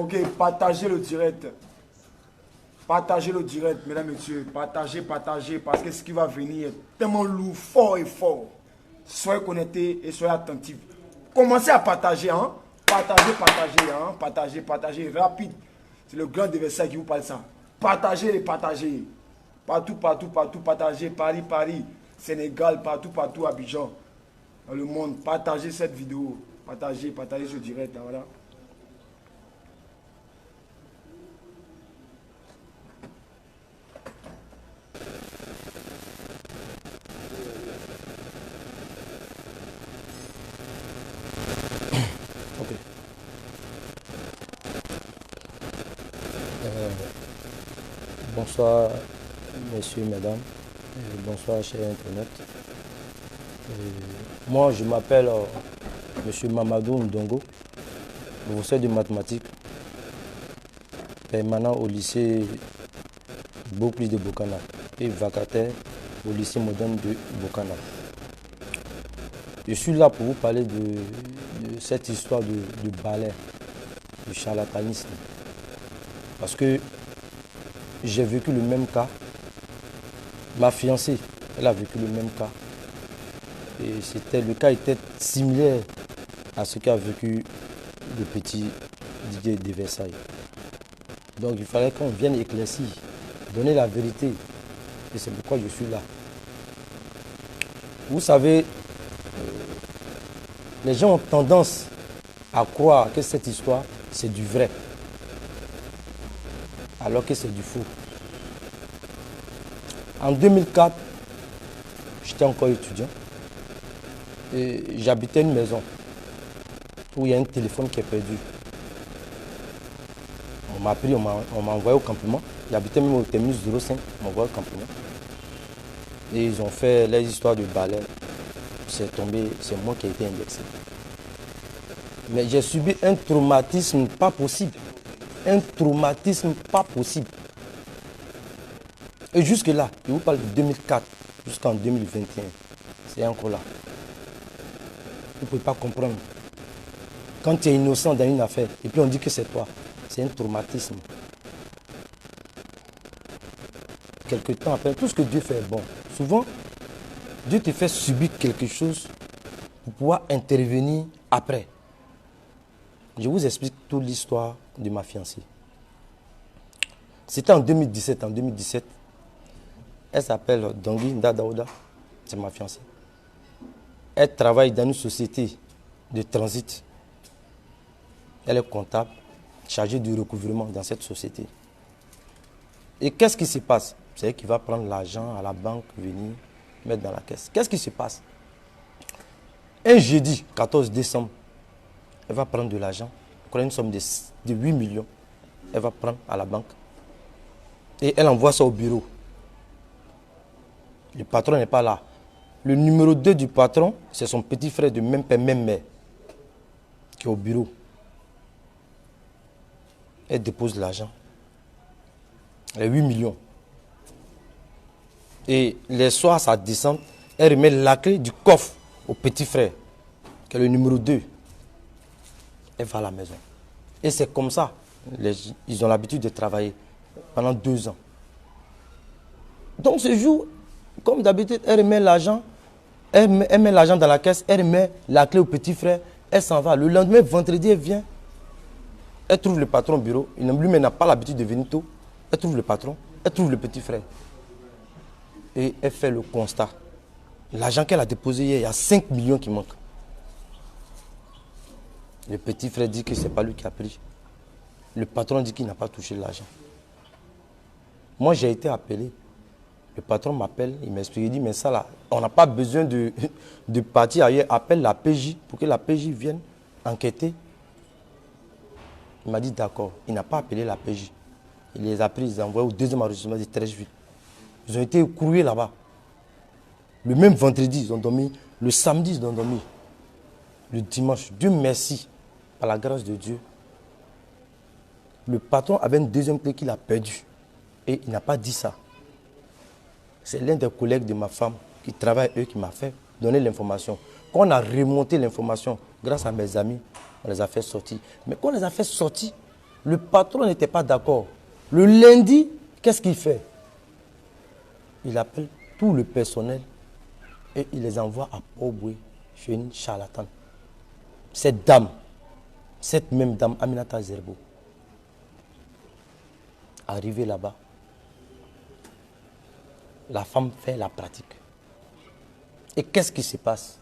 Ok, partagez le direct. Partagez le direct, mesdames et messieurs. Partagez, partagez, parce que ce qui va venir est tellement lourd, fort et fort. Soyez connectés et soyez attentifs. Commencez à partager, hein. Partagez, partagez, hein. Partagez, partagez, rapide. C'est le grand adversaire qui vous parle ça. Partagez et partagez. Partout, partout, partout, partagez. Paris, Paris, Sénégal, partout, partout, Abidjan. Dans le monde, partagez cette vidéo. Partagez, partagez ce direct, là, voilà. Ok. Bonsoir, messieurs, mesdames. Bonsoir, chers Internet. Moi, je m'appelle Monsieur Mamadou Ndongo, professeur de mathématiques, permanent au lycée Beauplis de Bokana et vacataire au lycée moderne de Bokana. Je suis là pour vous parler de cette histoire de balai, de charlatanisme. Parce que j'ai vécu le même cas. Ma fiancée, elle a vécu le même cas. Et le cas était similaire à ce qu'a vécu le petit Didier de Versailles. Donc il fallait qu'on vienne éclaircir, donner la vérité. Et c'est pourquoi je suis là. Vous savez, les gens ont tendance à croire que cette histoire, c'est du vrai, alors que c'est du faux. En 2004, j'étais encore étudiant et j'habitais une maison où il y a un téléphone qui est perdu. On m'a pris, on m'a envoyé au campement. J'habitais même au terminus 05, on m'a envoyé au campement. Et ils ont fait les histoires de balai. C'est tombé, c'est moi qui ai été indexé. Mais j'ai subi un traumatisme pas possible. Un traumatisme pas possible. Et jusque-là, je vous parle de 2004 jusqu'en 2021. C'est encore là. Vous ne pouvez pas comprendre. Quand tu es innocent dans une affaire, et puis on dit que c'est toi, c'est un traumatisme. Quelque temps après, tout ce que Dieu fait est bon. Souvent, Dieu te fait subir quelque chose pour pouvoir intervenir après. Je vous explique toute l'histoire de ma fiancée. C'était en 2017. En 2017, elle s'appelle Dongui Ndadaouda, c'est ma fiancée. Elle travaille dans une société de transit. Elle est comptable, chargée du recouvrement dans cette société. Et qu'est-ce qui se passe? C'est elle qui va prendre l'argent à la banque, venir mettre dans la caisse. Qu'est-ce qui se passe? Un jeudi, 14 décembre, elle va prendre de l'argent, une somme de 8 millions. Elle va prendre à la banque. Et elle envoie ça au bureau. Le patron n'est pas là. Le numéro 2 du patron, c'est son petit frère de même père, même mère, qui est au bureau. Elle dépose l'argent. Les 8 millions. Et les soirs, ça descend. Elle remet la clé du coffre au petit frère, qui est le numéro 2. Elle va à la maison. Et c'est comme ça. Ils ont l'habitude de travailler pendant 2 ans. Donc ce jour, comme d'habitude, elle remet l'argent. Elle met l'argent dans la caisse. Elle remet la clé au petit frère. Elle s'en va. Le lendemain, vendredi, elle vient. Elle trouve le patron au bureau. Lui-même n'a pas l'habitude de venir tôt. Elle trouve le patron. Elle trouve le petit frère. Et elle fait le constat. L'argent qu'elle a déposé hier, il y a 5 millions qui manquent. Le petit frère dit que ce n'est pas lui qui a pris. Le patron dit qu'il n'a pas touché l'argent. Moi, j'ai été appelé. Le patron m'appelle, il m'explique, il dit, mais ça là, on n'a pas besoin de partir ailleurs. Appelle la PJ pour que la PJ vienne enquêter. Il m'a dit d'accord. Il n'a pas appelé la PJ. Il les a pris, ils les a envoyés au 2e arrondissement de Treichville. Ils ont été courriers là-bas. Le même vendredi, ils ont dormi. Le samedi, ils ont dormi. Le dimanche, Dieu merci, par la grâce de Dieu. Le patron avait une 2e clé qu'il a perdue. Et il n'a pas dit ça. C'est l'un des collègues de ma femme qui travaille avec eux qui m'a fait donner l'information. Quand on a remonté l'information, grâce à mes amis, on les a fait sortir. Mais quand on les a fait sortir, Le patron n'était pas d'accord. Le lundi, qu'est-ce qu'il fait? Il appelle tout le personnel et il les envoie à Port-Boué chez une charlatane. Cette dame, cette même dame, Aminata Zerbo, arrivée là-bas, la femme fait la pratique. Et qu'est-ce qui se passe?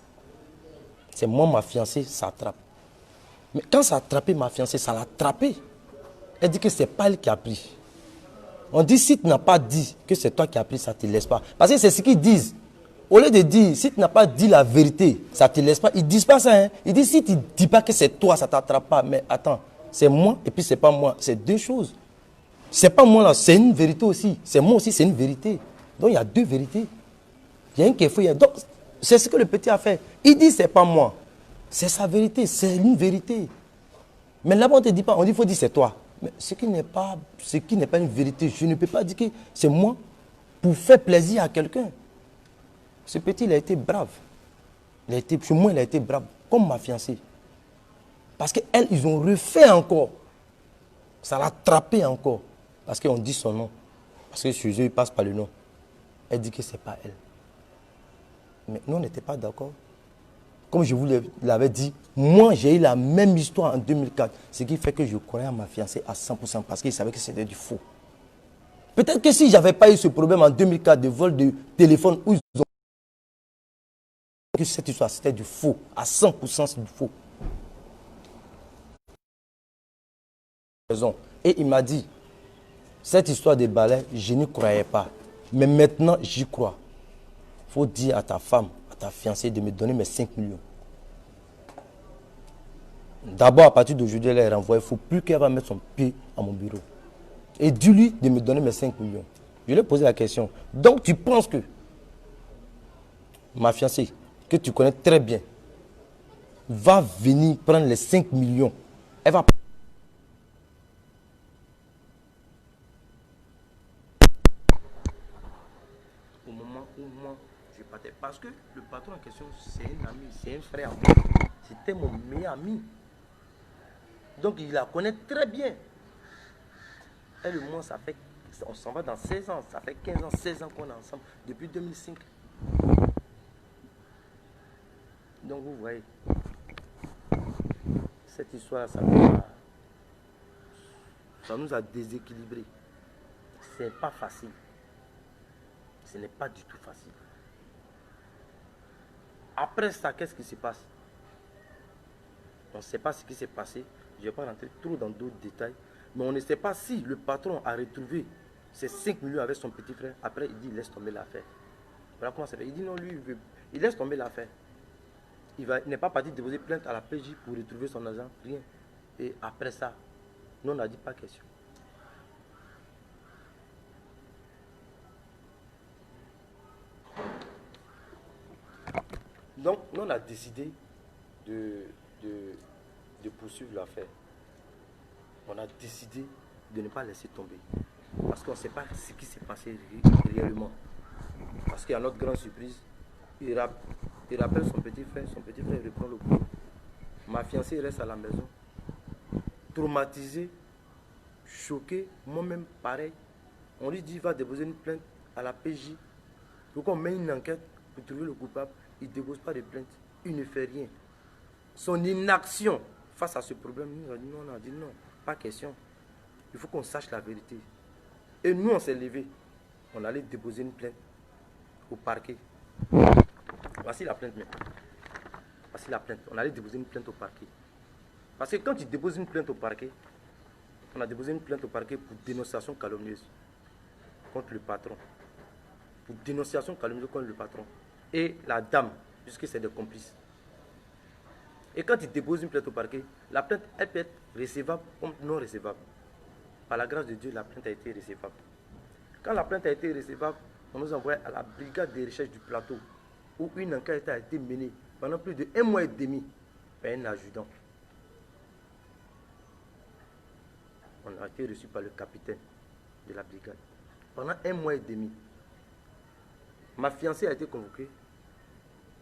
C'est moi, ma fiancée, ça attrape. Mais quand ça a attrapé ma fiancée, ça l'a attrapé. Elle dit que ce n'est pas elle qui a pris. On dit, si tu n'as pas dit que c'est toi qui as pris, ça ne te laisse pas. Parce que c'est ce qu'ils disent. Au lieu de dire, si tu n'as pas dit la vérité, ça ne te laisse pas. Ils ne disent pas ça. Hein. Ils disent, si tu ne dis pas que c'est toi, ça ne t'attrape pas. Mais attends, c'est moi et puis c'est pas moi. C'est deux choses. C'est pas moi là, c'est une vérité aussi. C'est moi aussi, c'est une vérité. Donc il y a deux vérités. Il y a une qui est faux. Donc c'est ce que le petit a fait. Il dit, c'est pas moi. C'est sa vérité, c'est une vérité. Mais là-bas, on ne te dit pas, on dit, il faut dire, c'est toi. Mais ce qui n'est pas une vérité, je ne peux pas dire que c'est moi pour faire plaisir à quelqu'un. Ce petit, il a été brave. Chez moi, il a été brave, comme ma fiancée. Parce qu'elle, ils ont refait encore. Ça l'a attrapé encore. Parce qu'on dit son nom. Parce que chez eux, ils passent par le nom. Elle dit que ce n'est pas elle. Mais nous, on n'était pas d'accord. Comme je vous l'avais dit, moi, j'ai eu la même histoire en 2004. Ce qui fait que je croyais à ma fiancée à 100% parce qu'il savait que c'était du faux. Peut-être que si je n'avais pas eu ce problème en 2004 de vol de téléphone où ils ont... que cette histoire, c'était du faux. À 100%, c'est du faux. Et il m'a dit, cette histoire de balai, je n'y croyais pas. Mais maintenant, j'y crois. Il faut dire à ta femme, à ta fiancée de me donner mes 5 millions. D'abord, à partir d'aujourd'hui, elle est renvoyée. Il ne faut plus qu'elle va mettre son pied à mon bureau. Et dis-lui de me donner mes 5 millions. Je lui ai posé la question. Donc, tu penses que ma fiancée, que tu connais très bien, va venir prendre les 5 millions. Elle va... Au moment où moi, je partais. Parce que le patron en question, c'est un ami, c'est un frère. C'était mon meilleur ami. Donc, il la connaît très bien. Elle et moi, ça fait... On s'en va dans 16 ans. Ça fait 15 ans, 16 ans qu'on est ensemble. Depuis 2005. Donc, vous voyez. Cette histoire, ça nous a déséquilibrés. Ce n'est pas facile. Ce n'est pas du tout facile. Après ça, qu'est-ce qui se passe? On ne sait pas ce qui s'est passé. Je ne vais pas rentrer trop dans d'autres détails. Mais on ne sait pas si le patron a retrouvé ses 5 millions avec son petit frère. Après, il dit, il laisse tomber l'affaire. Voilà comment ça fait. Il dit, non, lui, il laisse tomber l'affaire. Il n'est pas parti déposer plainte à la PJ pour retrouver son argent. Rien. Et après ça, nous, on n'a dit pas question. Donc, nous, on a décidé de poursuivre l'affaire. On a décidé de ne pas laisser tomber. Parce qu'on ne sait pas ce qui s'est passé réellement. Parce qu'à notre grande surprise, il rappelle son petit frère reprend le boulot. Ma fiancée reste à la maison, traumatisée, choquée, moi-même pareil. On lui dit il va déposer une plainte à la PJ. Pour qu'on mette une enquête pour trouver le coupable. Il ne dépose pas de plainte, il ne fait rien. Son inaction face à ce problème, nous on a dit non, pas question. Il faut qu'on sache la vérité. Et nous, on s'est levé. On allait déposer une plainte au parquet. Voici la plainte maintenant. Voici la plainte. On allait déposer une plainte au parquet. Parce que quand tu déposes une plainte au parquet, on a déposé une plainte au parquet pour dénonciation calomnieuse contre le patron. Pour dénonciation calomnieuse contre le patron. Et la dame, puisque c'est des complices. Et quand tu déposes une plainte au parquet, la plainte, elle peut être recevable ou non recevable. Par la grâce de Dieu, la plainte a été recevable. Quand la plainte a été recevable, on nous envoie à la brigade de recherche du plateau, où une enquête a été menée pendant plus de 1 mois et demi par un adjudant. On a été reçu par le capitaine de la brigade. Pendant 1 mois et demi, ma fiancée a été convoquée,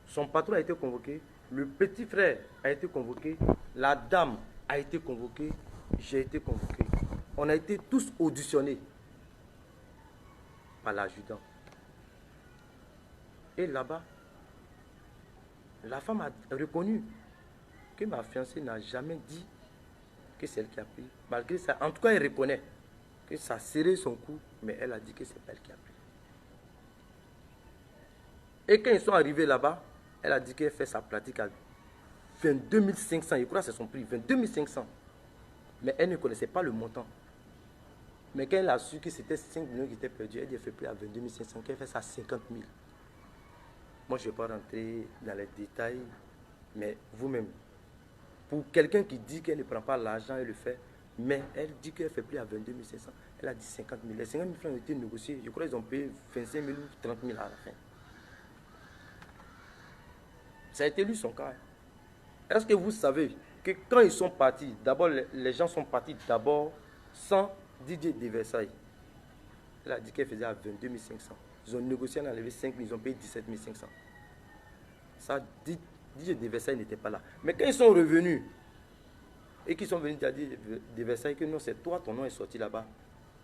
son patron a été convoqué, le petit frère a été convoqué, la dame a été convoquée, j'ai été convoqué. on a été tous auditionnés par l'adjudant. Et là-bas, la femme a reconnu que ma fiancée n'a jamais dit que c'est elle qui a pris. Malgré ça, en tout cas, elle reconnaît que ça a serré son cou, mais elle a dit que c'est pas elle qui a pris. Et quand ils sont arrivés là-bas, elle a dit qu'elle fait sa pratique à 22 500. Je crois que c'est son prix, 22 500. Mais elle ne connaissait pas le montant. Mais quand elle a su que c'était 5 millions qui étaient perdus, elle a fait plus à 22 500, qu'elle fait ça à 50 000. Moi, je ne vais pas rentrer dans les détails, mais vous-même, pour quelqu'un qui dit qu'elle ne prend pas l'argent, elle le fait, mais elle dit qu'elle fait plus à 22 500, elle a dit 50 000. Les 50 000 francs ont été négociés, je crois qu'ils ont payé 25 000 ou 30 000 à la fin. Ça a été lui son cas. Est-ce que vous savez que quand ils sont partis, d'abord les gens sont partis d'abord sans DJ de Versailles. Elle a dit qu'elle faisait à 22 500. Ils ont négocié, on a enlevé 5 000, ils ont payé 17 500. Ça, DJ de Versailles n'était pas là. Mais quand ils sont revenus et qu'ils sont venus dire de Versailles que non, c'est toi, ton nom est sorti là-bas.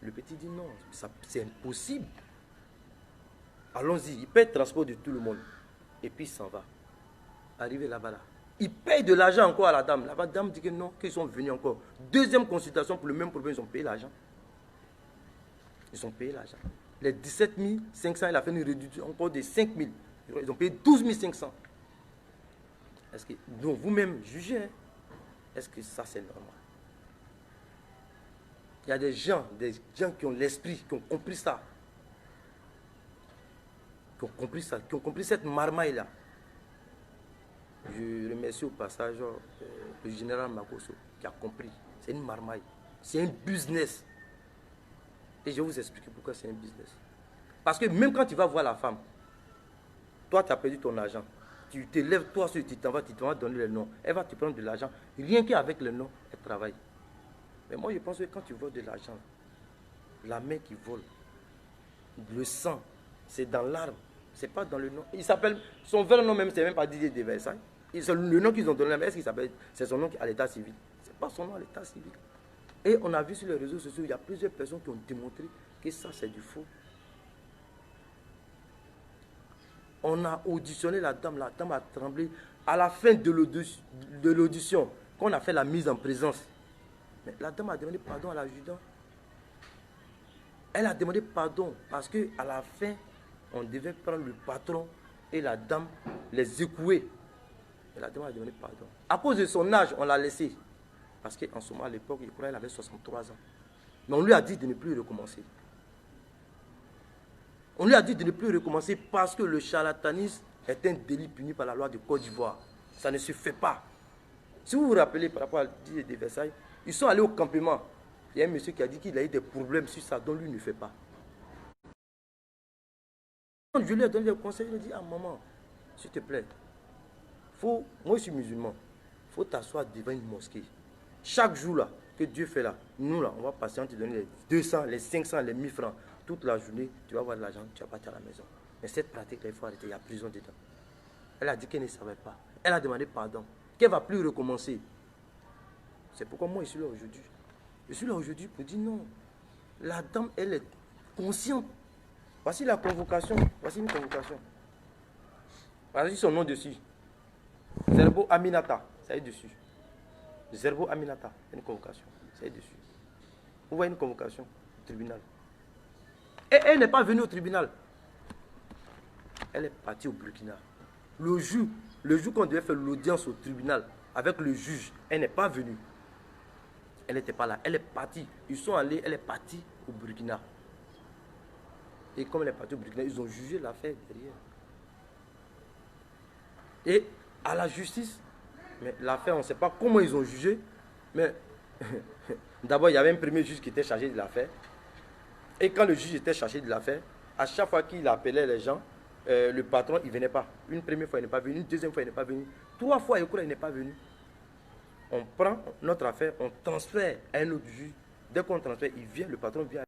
Le petit dit non, c'est impossible. Allons-y, il paye le transport de tout le monde. Et puis il s'en va. Arrivé là-bas, là. Il paye de l'argent encore à la dame. La dame dit que non, qu'ils sont venus encore. Deuxième consultation pour le même problème, ils ont payé l'argent. Ils ont payé l'argent. Les 17 500, il a fait une réduction encore de 5 000. Ils ont payé 12 500. Est-ce que, donc vous-même, jugez, hein? Est-ce que ça c'est normal? Il y a des gens qui ont l'esprit, qui ont compris ça. Qui ont compris ça, qui ont compris cette marmaille-là. Je remercie au passage le général Makosso qui a compris. C'est une marmaille. C'est un business. Et je vais vous expliquer pourquoi c'est un business. Parce que même quand tu vas voir la femme, toi tu as perdu ton argent. Tu te lèves, toi tu t'en vas donner le nom. Elle va te prendre de l'argent. Rien qu'avec le nom, elle travaille. Mais moi je pense que quand tu voles de l'argent, la main qui vole, le sang, c'est dans l'arme. C'est pas dans le nom. Il s'appelle, son vrai nom même, c'est même pas Didier de Versailles. Le nom qu'ils ont donné, mais est-ce qu'il s'appelle, c'est son nom à l'état civil? C'est pas son nom à l'état civil. Et on a vu sur les réseaux sociaux, il y a plusieurs personnes qui ont démontré que ça c'est du faux. On a auditionné la dame a tremblé. À la fin de l'audition, quand on a fait la mise en présence, mais la dame a demandé pardon à l'adjudant. Elle a demandé pardon parce qu'à la fin, on devait prendre le patron et la dame les écouer. Et la dame a demandé pardon. À cause de son âge, on l'a laissé. Parce qu'en ce moment, à l'époque, je crois qu'elle avait 63 ans. Mais on lui a dit de ne plus recommencer. On lui a dit de ne plus recommencer parce que le charlatanisme est un délit puni par la loi de Côte d'Ivoire. Ça ne se fait pas. Si vous vous rappelez par rapport à Didier de Versailles, ils sont allés au campement. Il y a un monsieur qui a dit qu'il a eu des problèmes sur ça, dont lui ne fait pas. Je lui ai donné des conseils, je lui ai dit, ah maman, s'il te plaît, moi je suis musulman, il faut t'asseoir devant une mosquée. Chaque jour là, que Dieu fait là, nous là, on va passer, on te donner les 200, les 500, les 1000 francs. Toute la journée, tu vas avoir de l'argent, tu vas partir à la maison. Mais cette pratique-là, il faut arrêter, il y a prison dedans. Elle a dit qu'elle ne savait pas. Elle a demandé pardon, qu'elle ne va plus recommencer. C'est pourquoi moi je suis là aujourd'hui. Je suis là aujourd'hui pour dire non. La dame, elle est consciente. Voici la convocation. Voici une convocation. Voici son nom dessus. Zerbo Aminata, ça est dessus. Zerbo Aminata, une convocation, ça est dessus. Vous voyez une convocation au tribunal. Et elle n'est pas venue au tribunal. Elle est partie au Burkina. Le jour qu'on devait faire l'audience au tribunal avec le juge, elle n'est pas venue. Elle n'était pas là. Elle est partie. Ils sont allés, elle est partie au Burkina. Et comme elle est partie au Burkina, ils ont jugé l'affaire derrière. Et à la justice, mais l'affaire, on ne sait pas comment ils ont jugé, mais d'abord, il y avait un premier juge qui était chargé de l'affaire. Et quand le juge était chargé de l'affaire, à chaque fois qu'il appelait les gens, le patron, il ne venait pas. Une première fois, il n'est pas venu. Une deuxième fois, il n'est pas venu. 3 fois, il n'est pas venu. On prend notre affaire, on transfère à un autre juge. Dès qu'on transfère, il vient, le patron vient.